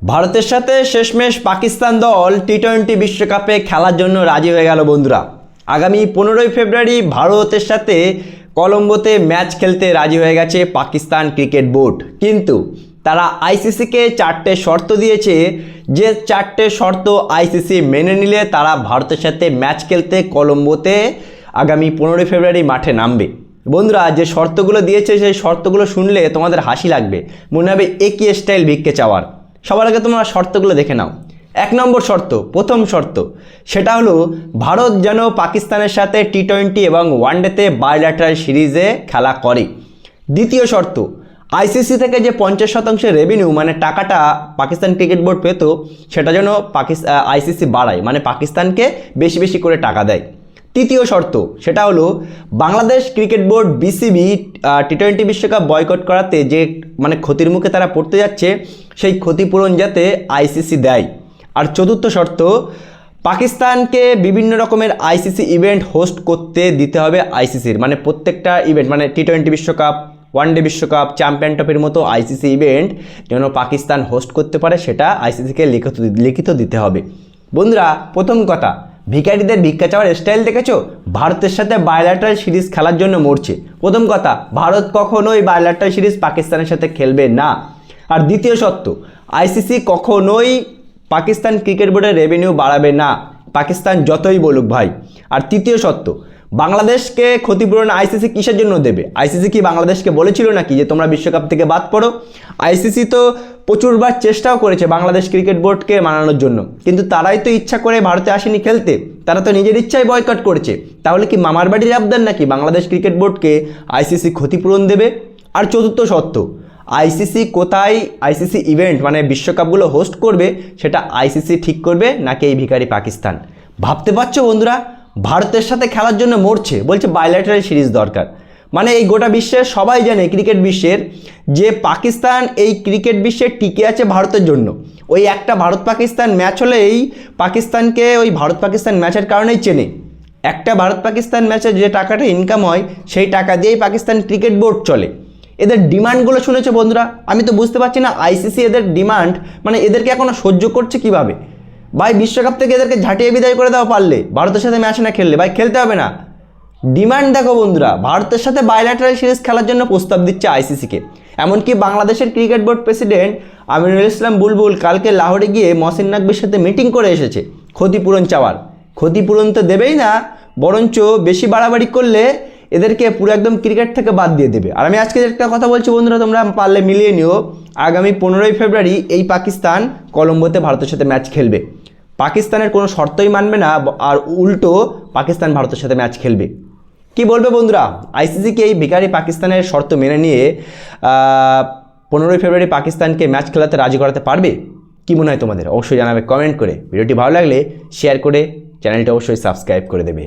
ভারতের সাথে শেষমেশ পাকিস্তান দল টি-20 বিশ্বকাপে খেলার জন্য রাজি হয়ে গেল বন্ধুরা। আগামী 15ই ফেব্রুয়ারি ভারতের সাথে কলম্বোতে ম্যাচ খেলতে রাজি হয়ে গেছে পাকিস্তান ক্রিকেট বোর্ড। কিন্তু তারা আইসিসিকে 4টে শর্ত দিয়েছে, যে 4টে শর্ত আইসিসি মেনে নিলে তারা ভারতের সাথে ম্যাচ খেলতে কলম্বোতে আগামী 15ই ফেব্রুয়ারি মাঠে নামবে। বন্ধুরা, যে শর্তগুলো দিয়েছে সেই শর্তগুলো শুনলে তোমাদের হাসি লাগবে, মনে হবে একই স্টাইল ভিক্ষে চাওয়ার। সবার আগে তোমরা শর্তগুলো দেখে নাও। 1 নম্বর শর্ত, প্রথম শর্ত, সেটা হলো ভারত যেন পাকিস্তানের সাথে টি-20 এবং ওয়ানডেতে বায়োল্যাটারাল সিরিজে খেলা করে। দ্বিতীয় শর্ত, আইসিসি থেকে যে 50% রেভিনিউ মানে টাকাটা পাকিস্তান ক্রিকেট বোর্ড পেত, সেটা যেন আইসিসি বাড়ায়, মানে পাকিস্তানকে বেশি বেশি করে টাকা দেয়। তৃতীয় শর্ত, সেটা হলো বাংলাদেশ ক্রিকেট বোর্ড বিসিবি টি-20 বিশ্বকাপ বয়কট করাতে যে মানে ক্ষতির মুখে তারা পড়তে যাচ্ছে, সেই ক্ষতিপূরণ যাতে আইসিসি দেয়। আর চতুর্থ শর্ত, পাকিস্তানকে বিভিন্ন রকমের আইসিসি ইভেন্ট হোস্ট করতে দিতে হবে আইসিসির, মানে প্রত্যেকটা ইভেন্ট মানে টি-20 বিশ্বকাপ, ওয়ানডে বিশ্বকাপ, চ্যাম্পিয়ন ট্রফির মতো আইসিসি ইভেন্ট যেন পাকিস্তান হোস্ট করতে পারে, সেটা আইসিসিকে লিখিত দিতে হবে। বন্ধুরা, প্রথম কথা, ভিখারিদের ভিক্ষা চাওয়ার স্টাইল দেখেছো? ভারতের সাথে বায়োল্যাটারাল সিরিজ খেলার জন্য মরছে। প্রথম কথা, ভারত কখনোই বায়োল্যাটারাল সিরিজ পাকিস্তানের সাথে খেলবে না। আর দ্বিতীয় শর্ত, আইসিসি কখনোই পাকিস্তান ক্রিকেট বোর্ডের রেভিনিউ বাড়াবে না, পাকিস্তান যতই বলুক ভাই। আর তৃতীয় শর্ত, বাংলাদেশকে ক্ষতিপূরণ আইসিসি কিসের জন্য দেবে? আইসিসি কি বাংলাদেশকে বলেছিল নাকি যে তোমরা বিশ্বকাপ থেকে বাদ পড়ো? আইসিসি তো প্রচুরবার চেষ্টাও করেছে বাংলাদেশ ক্রিকেট বোর্ডকে মানানোর জন্য, কিন্তু তারাই তো ইচ্ছা করে ভারতে আসেনি খেলতে, তারা তো নিজের ইচ্ছায় বয়কট করেছে। তাহলে কি মামার বাড়ির আবদার নাকি বাংলাদেশ ক্রিকেট বোর্ডকে আইসিসি ক্ষতিপূরণ দেবে? আর চতুর্থ শর্ত, আইসিসি কোথায় আইসিসি ইভেন্ট মানে বিশ্বকাপগুলো হোস্ট করবে সেটা আইসিসি ঠিক করবে, নাকি এই ভিখারি পাকিস্তান? ভাবতে পারছো বন্ধুরা, ভারতের সাথে খেলার জন্য মরছে, বলছে বায়োল্যাটারাল সিরিজ দরকার। মানে এই গোটা বিশ্বের সবাই জানে, ক্রিকেট বিশ্বের, যে পাকিস্তান এই ক্রিকেট বিশ্বে টিকে আছে ভারতের জন্য। ওই একটা ভারত পাকিস্তান ম্যাচ হলেই পাকিস্তানকে ওই ভারত পাকিস্তান ম্যাচের কারণেই চেনে। একটা ভারত পাকিস্তান ম্যাচে যে টাকাটা ইনকাম হয়, সেই টাকা দিয়েই পাকিস্তান ক্রিকেট বোর্ড চলে। এদের ডিমান্ডগুলো শুনেছো বন্ধুরা? আমি তো বুঝতে পারছি না আইসিসি এদের ডিমান্ড মানে এদেরকে এখনও সহ্য করছে কিভাবে। ভাই, বিশ্বকাপ থেকে এদেরকে ঝাঁটিয়ে বিদায় করে দেওয়া পারলে, ভারতের সাথে ম্যাচ না খেললে ভাই খেলতে হবে না। ডিমান্ড দেখো বন্ধুরা, ভারতের সাথে বায়োল্যাটারাল সিরিজ খেলার জন্য প্রস্তাব দিচ্ছে আইসিসিকে। এমনকি বাংলাদেশের cricket board president Aminul Islam বুলবুল কালকে লাহোরে গিয়ে মহসিন নাকভির সাথে মিটিং করে এসেছে ক্ষতিপূরণ চাওয়ার। ক্ষতিপূরণ তো দেবেই না, বরঞ্চ বেশি বাড়াবাড়ি করলে এদেরকে পুরো একদম ক্রিকেট থেকে বাদ দিয়ে দেবে। আর আমি আজকে একটা কথা বলছি বন্ধুরা, তোমরা পারলে মিলিয়ে নিও, আগামী 15ই ফেব্রুয়ারি এই পাকিস্তান কলম্বোতে ভারতের সাথে ম্যাচ খেলবে। পাকিস্তানের কোনো শর্তই মানবে না, আর উল্টো পাকিস্তান ভারতের সাথে ম্যাচ খেলবে। কি বলবে বন্ধুরা? আইসিসি কি এই ভিখারি পাকিস্তানের শর্ত মেনে নিয়ে 15ই ফেব্রুয়ারি পাকিস্তানকে ম্যাচ খেলাতে রাজি করাতে পারবে? কি মনে হয় তোমাদের? অবশ্যই জানাবে কমেন্ট করে। ভিডিওটি ভালো লাগলে শেয়ার করে চ্যানেলটি অবশ্যই সাবস্ক্রাইব করে দেবে।